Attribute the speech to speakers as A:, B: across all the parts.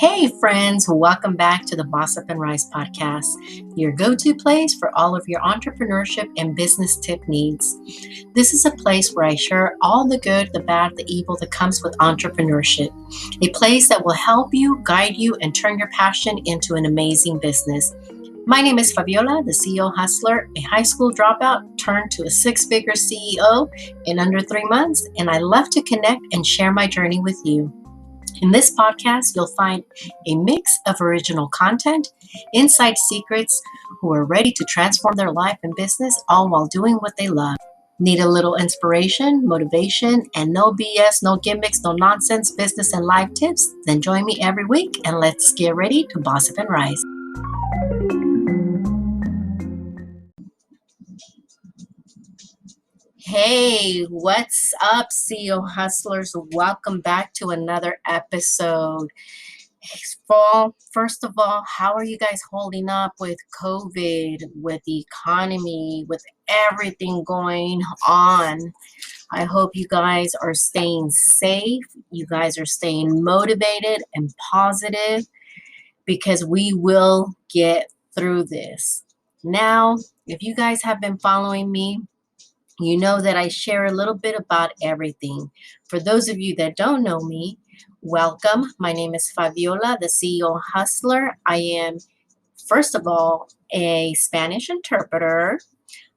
A: Hey friends, welcome back to the Boss Up and Rise podcast, your go-to place for all of your entrepreneurship and business tip needs. This is a place where I share all the good, the bad, the evil that comes with entrepreneurship. A place that will help you, guide you, and turn your passion into an amazing business. My name is Faviola, the CEO hustler, a high school dropout turned to a six-figure CEO in under 3 months, and I love to connect and share my journey with you. In this podcast, you'll find a mix of original content, inside secrets, who are ready to transform their life and business, all while doing what they love. Need a little inspiration, motivation, and no BS, no gimmicks, no nonsense business and life tips? Then join me every week and let's get ready to boss up and rise. Hey, what's up, CEO hustlers? Welcome back to another episode. First of all, how are you guys holding up with COVID, with the economy, with everything going on? I hope you guys are staying safe. You guys are staying motivated and positive because we will get through this. Now, if you guys have been following me, you know that I share a little bit about everything. For those of you that don't know me, welcome. My name is Faviola, the CEO hustler. I am, first of all, a Spanish interpreter.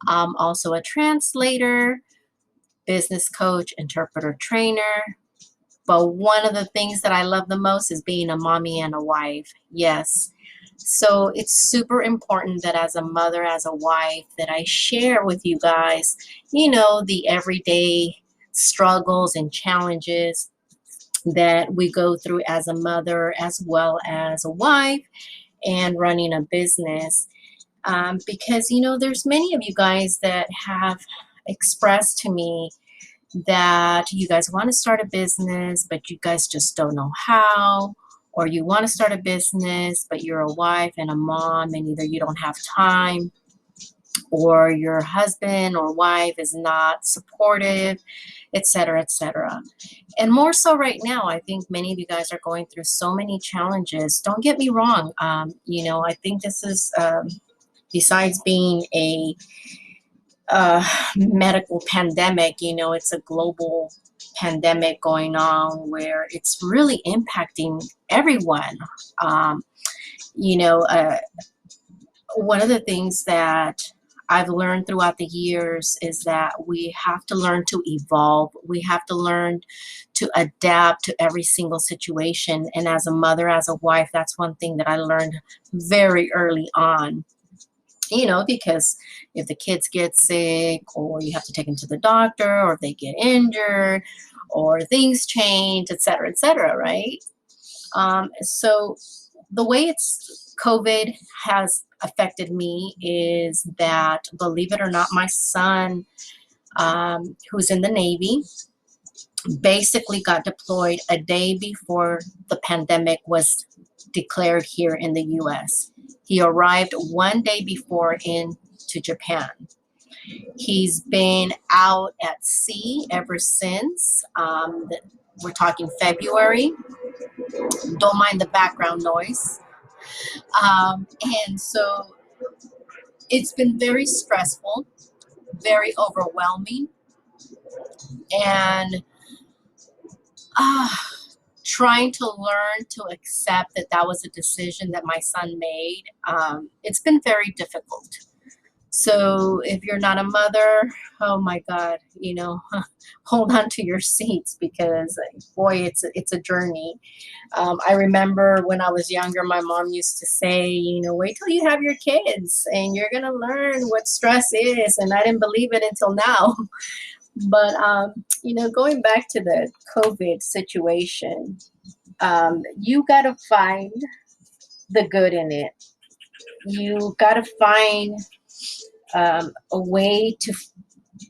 A: I'm also a translator, business coach, interpreter trainer. But one of the things that I love the most is being a mommy and a wife. Yes. So it's super important that as a mother, as a wife, that I share with you guys, the everyday struggles and challenges that we go through as a mother, as well as a wife, and running a business. Because, there's many of you guys that have expressed to me that you guys want to start a business, but you guys just don't know how. Or you want to start a business, but you're a wife and a mom, and either you don't have time, or your husband or wife is not supportive, etc., etc. And more so right now, I think many of you guys are going through so many challenges. Don't get me wrong. I think this is, besides being a medical pandemic, it's a global pandemic going on where it's really impacting everyone. One of the things that I've learned throughout the years is that we have to learn to evolve. We have to learn to adapt to every single situation. And as a mother, as a wife, that's one thing that I learned very early on. Because if the kids get sick, or you have to take them to the doctor, or if they get injured, or things change, et cetera, right? So the way COVID has affected me is that, believe it or not, my son, who's in the Navy, basically got deployed a day before the pandemic was declared here in the U.S. He arrived one day before into Japan. He's been out at sea ever since. We're talking February. Don't mind the background noise. And so it's been very stressful, very overwhelming, and trying to learn to accept that was a decision that my son made. It's been very difficult. So if you're not a mother, oh my God, hold on to your seats, because boy, it's a journey. I remember when I was younger, my mom used to say, wait till you have your kids and you're going to learn what stress is. And I didn't believe it until now. But, going back to the COVID situation, you got to find the good in it. You got to find a way to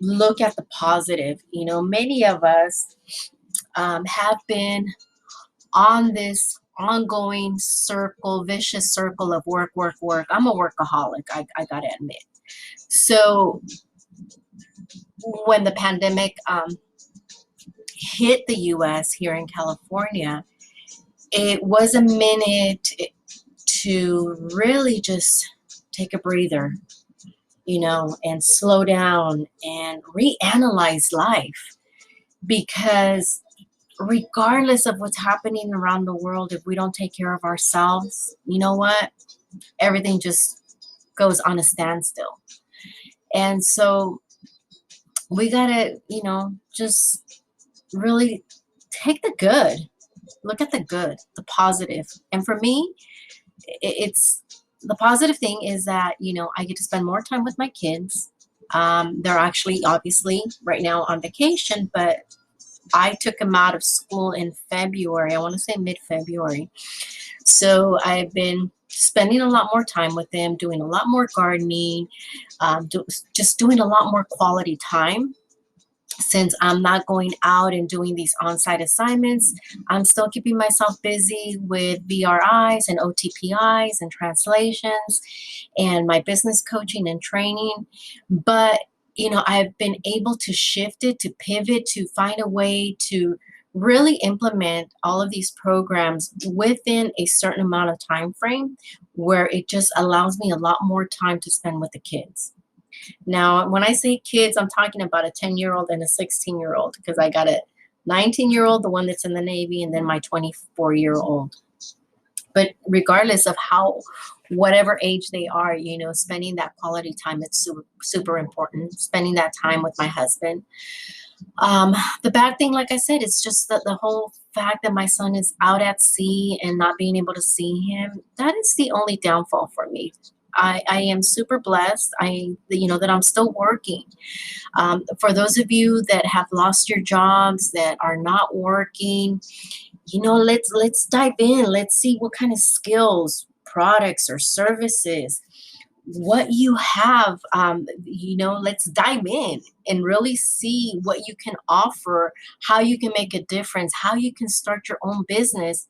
A: look at the positive. Many of us have been on this ongoing vicious circle of work. I'm a workaholic, I gotta admit. So when the pandemic hit the US here in California, it was a minute to really just take a breather, and slow down and reanalyze life. Because regardless of what's happening around the world, if we don't take care of ourselves, you know what? Everything just goes on a standstill. And so we gotta, just really take the good. Look at the good, the positive. And for me, it's the positive thing is that, I get to spend more time with my kids. They're actually obviously right now on vacation, but I took them out of school in February. I want to say mid-February. So I've been spending a lot more time with them, doing a lot more gardening, just doing a lot more quality time. Since I'm not going out and doing these on-site assignments, I'm still keeping myself busy with VRIs and OTPIs and translations and my business coaching and training. But, I've been able to shift it, to pivot, to find a way to really implement all of these programs within a certain amount of time frame where it just allows me a lot more time to spend with the kids. Now, when I say kids, I'm talking about a 10-year-old and a 16-year-old, because I got a 19-year-old, the one that's in the Navy, and then my 24-year-old. But regardless of whatever age they are, spending that quality time, it's super, super important. Spending that time with my husband. The bad thing, like I said, it's just the whole fact that my son is out at sea and not being able to see him. That is the only downfall for me. I am super blessed. That I'm still working. For those of you that have lost your jobs, that are not working, let's dive in. Let's see what kind of skills, products, or services, what you have. Let's dive in and really see what you can offer, how you can make a difference, how you can start your own business.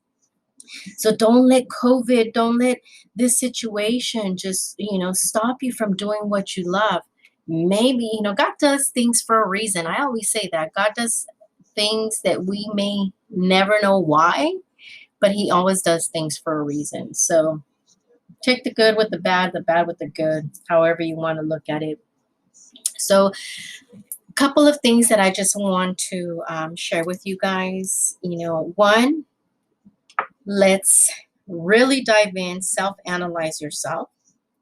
A: So don't let COVID, don't let this situation just, stop you from doing what you love. Maybe, God does things for a reason. I always say that God does things that we may never know why, but he always does things for a reason. So take the good with the bad with the good, however you want to look at it. So a couple of things that I just want to share with you guys. One, let's really dive in, self-analyze yourself,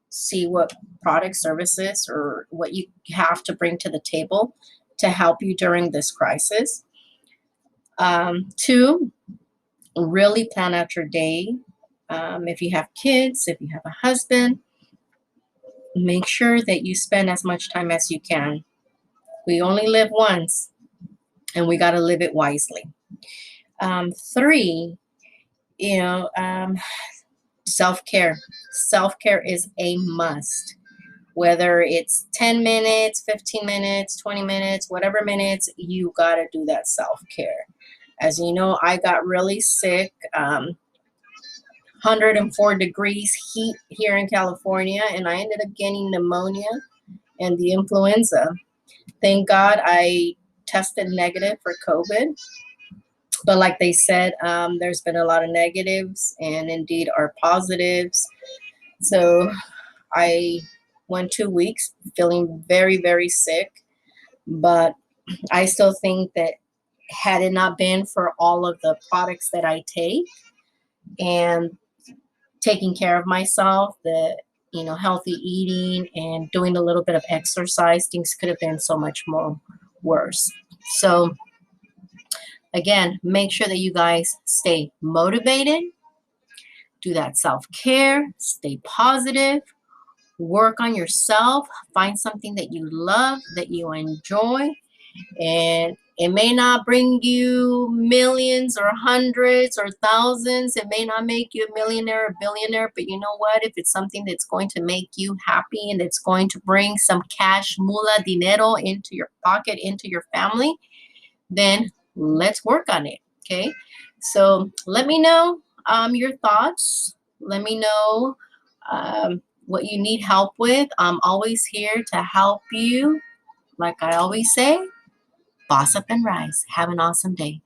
A: see what product, services, or what you have to bring to the table to help you during this crisis. Two, really plan out your day. If you have kids, if you have a husband, make sure that you spend as much time as you can. We only live once, and we got to live it wisely. Three, self-care. Self-care is a must. Whether it's 10 minutes, 15 minutes, 20 minutes, whatever minutes, you got to do that self-care. As you know, I got really sick. 104 degrees heat here in California, and I ended up getting pneumonia and the influenza. Thank God I tested negative for COVID. But like they said, there's been a lot of negatives and indeed are positives. So I went 2 weeks feeling very, very sick. But I still think that had it not been for all of the products that I take and taking care of myself, healthy eating and doing a little bit of exercise, things could have been so much more worse. So again, make sure that you guys stay motivated, do that self-care, stay positive, work on yourself, find something that you love, that you enjoy, and it may not bring you millions or hundreds or thousands. It may not make you a millionaire or billionaire, but you know what? If it's something that's going to make you happy and it's going to bring some cash, mula, dinero into your pocket, into your family, then let's work on it. Okay. So let me know your thoughts. Let me know what you need help with. I'm always here to help you. Like I always say, boss up and rise. Have an awesome day.